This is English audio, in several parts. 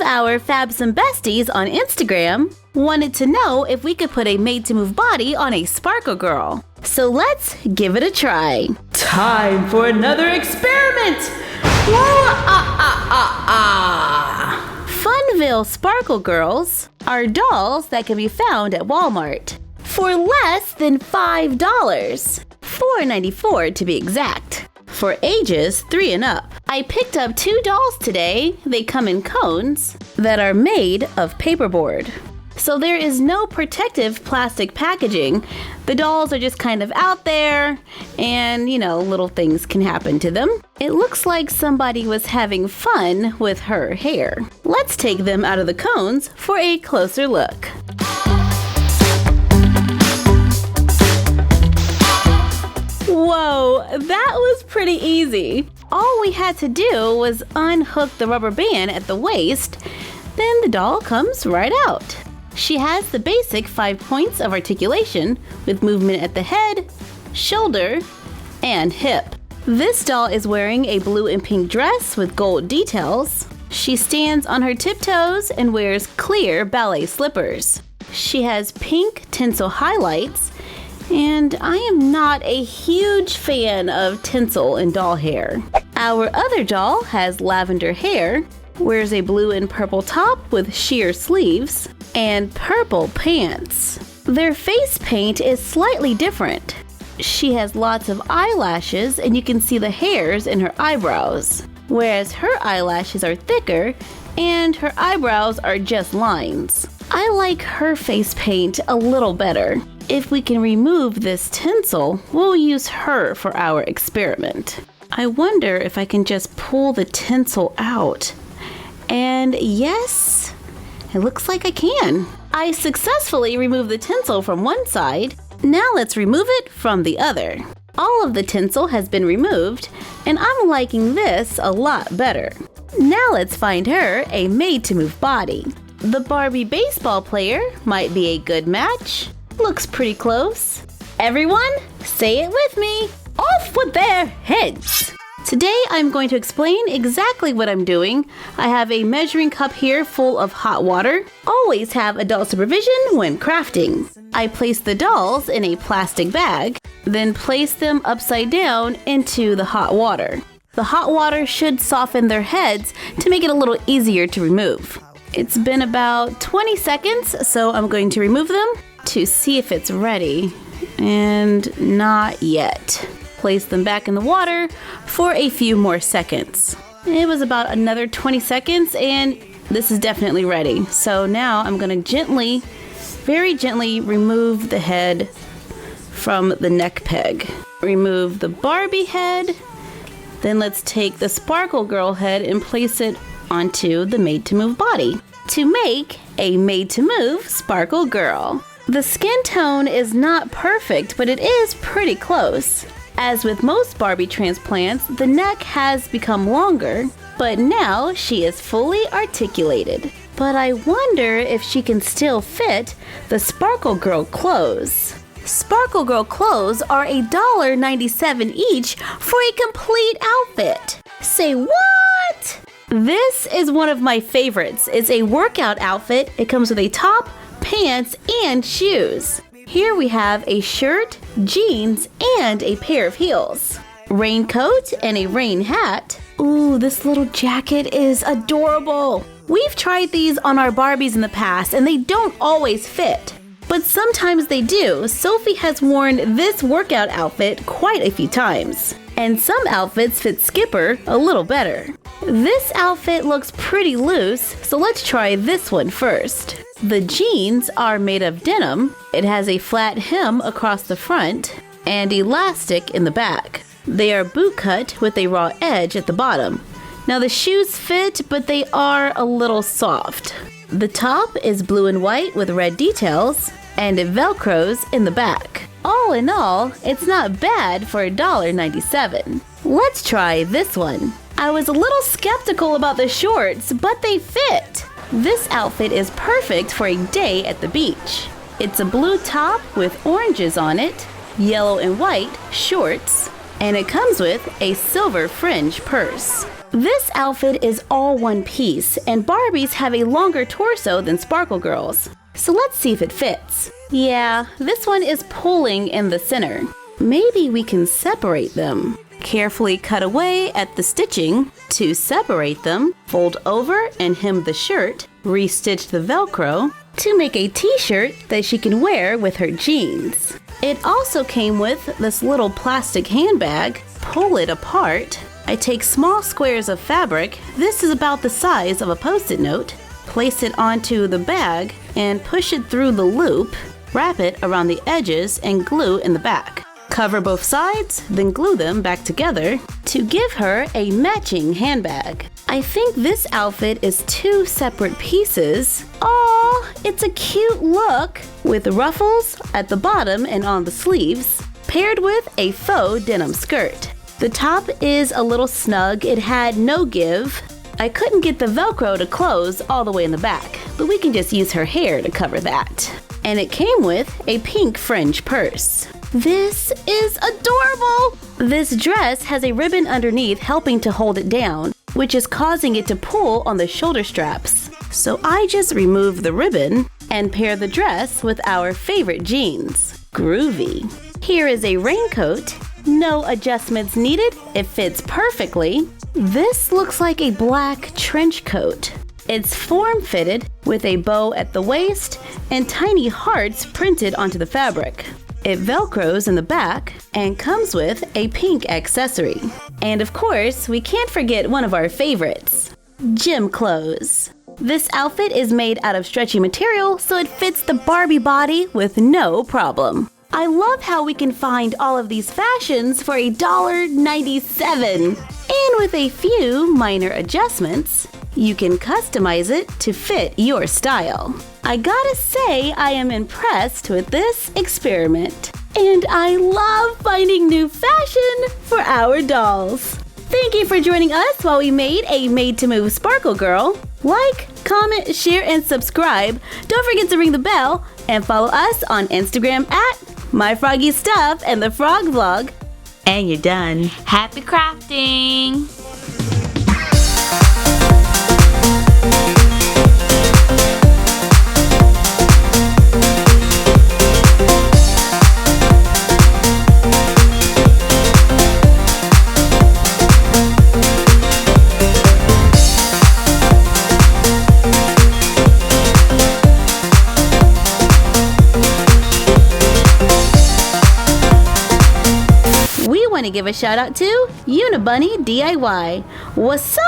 our Fabsome Besties on Instagram wanted to know if we could put a made-to-move body on a Sparkle Girl. So let's give it a try. Time for another experiment! Funville Sparkle Girls are dolls that can be found at Walmart for less than $5. $4.94 to be exact. For ages 3 and up. I picked up 2 dolls today. They come in cones that are made of paperboard. So there is no protective plastic packaging. The dolls are just kind of out there and, little things can happen to them. It looks like somebody was having fun with her hair. Let's take them out of the cones for a closer look. Whoa, that was pretty easy. All we had to do was unhook the rubber band at the waist, then the doll comes right out. She has the basic 5 points of articulation with movement at the head, shoulder, and hip. This doll is wearing a blue and pink dress with gold details. She stands on her tiptoes and wears clear ballet slippers. She has pink tinsel highlights, and I am not a huge fan of tinsel in doll hair. Our other doll has lavender hair, wears a blue and purple top with sheer sleeves, and purple pants. Their face paint is slightly different. She has lots of eyelashes and you can see the hairs in her eyebrows, whereas her eyelashes are thicker and her eyebrows are just lines. I like her face paint a little better. If we can remove this tinsel, we'll use her for our experiment. I wonder if I can just pull the tinsel out. And yes, it looks like I can. I successfully removed the tinsel from one side. Now let's remove it from the other. All of the tinsel has been removed, and I'm liking this a lot better. Now let's find her a made-to-move body. The Barbie baseball player might be a good match. Looks pretty close. Everyone, say it with me. Off with their heads. Today I'm going to explain exactly what I'm doing. I have a measuring cup here full of hot water. Always have adult supervision when crafting. I place the dolls in a plastic bag, then place them upside down into the hot water. The hot water should soften their heads to make it a little easier to remove. It's been about 20 seconds, so I'm going to remove them to see if it's ready, and not yet. Place them back in the water for a few more seconds. It was about another 20 seconds and this is definitely ready. So now I'm going to very gently remove the head from the neck peg. Remove the Barbie head. Then let's take the Sparkle Girl head and place it onto the made-to-move body to make a made-to-move Sparkle Girl. The skin tone is not perfect, but it is pretty close. As with most Barbie transplants, the neck has become longer, but now she is fully articulated. But I wonder if she can still fit the Sparkle Girl clothes. Sparkle Girl clothes are $1.97 each for a complete outfit. Say what? This is one of my favorites. It's a workout outfit. It comes with a top, pants, and shoes. Here we have a shirt, jeans, and a pair of heels. Raincoat and a rain hat. Ooh, this little jacket is adorable. We've tried these on our Barbies in the past and they don't always fit. But sometimes they do. Sophie has worn this workout outfit quite a few times. And some outfits fit Skipper a little better. This outfit looks pretty loose, so let's try this one first. The jeans are made of denim. It has a flat hem across the front and elastic in the back. They are boot cut with a raw edge at the bottom. Now the shoes fit, but they are a little soft. The top is blue and white with red details, and it velcros in the back. All in all, it's not bad for $1.97. Let's try this one. I was a little skeptical about the shorts, but they fit. This outfit is perfect for a day at the beach. It's a blue top with oranges on it, yellow and white shorts, and it comes with a silver fringe purse. This outfit is all one piece, and Barbies have a longer torso than Sparkle Girls. So let's see if it fits. Yeah, this one is pulling in the center. Maybe we can separate them. Carefully cut away at the stitching to separate them, fold over and hem the shirt, re-stitch the Velcro to make a t-shirt that she can wear with her jeans. It also came with this little plastic handbag. Pull it apart. I take small squares of fabric, this is about the size of a post-it note, place it onto the bag and push it through the loop, wrap it around the edges and glue in the back. Cover both sides, then glue them back together to give her a matching handbag. I think this outfit is 2 separate pieces. Aw, it's a cute look with ruffles at the bottom and on the sleeves, paired with a faux denim skirt. The top is a little snug, it had no give. I couldn't get the Velcro to close all the way in the back, but we can just use her hair to cover that. And it came with a pink fringe purse. This is adorable! This dress has a ribbon underneath helping to hold it down, which is causing it to pull on the shoulder straps. So I just remove the ribbon and pair the dress with our favorite jeans. Groovy. Here is a raincoat. No adjustments needed, it fits perfectly. This looks like a black trench coat. It's form-fitted with a bow at the waist and tiny hearts printed onto the fabric. It velcros in the back and comes with a pink accessory. And of course, we can't forget one of our favorites, gym clothes. This outfit is made out of stretchy material, so it fits the Barbie body with no problem. I love how we can find all of these fashions for $1.97. And with a few minor adjustments, you can customize it to fit your style. I gotta say, I am impressed with this experiment. And I love finding new fashion for our dolls. Thank you for joining us while we made a Made to Move Sparkle Girl. Like, comment, share, and subscribe. Don't forget to ring the bell and follow us on Instagram at MyFroggyStuff and the Frog Vlog. And you're done. Happy crafting! Want to give a shout out to Unibunny DIY. What's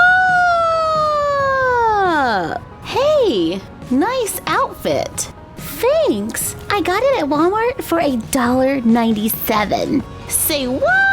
up? Hey, nice outfit. Thanks. I got it at Walmart for $1.97. Say what?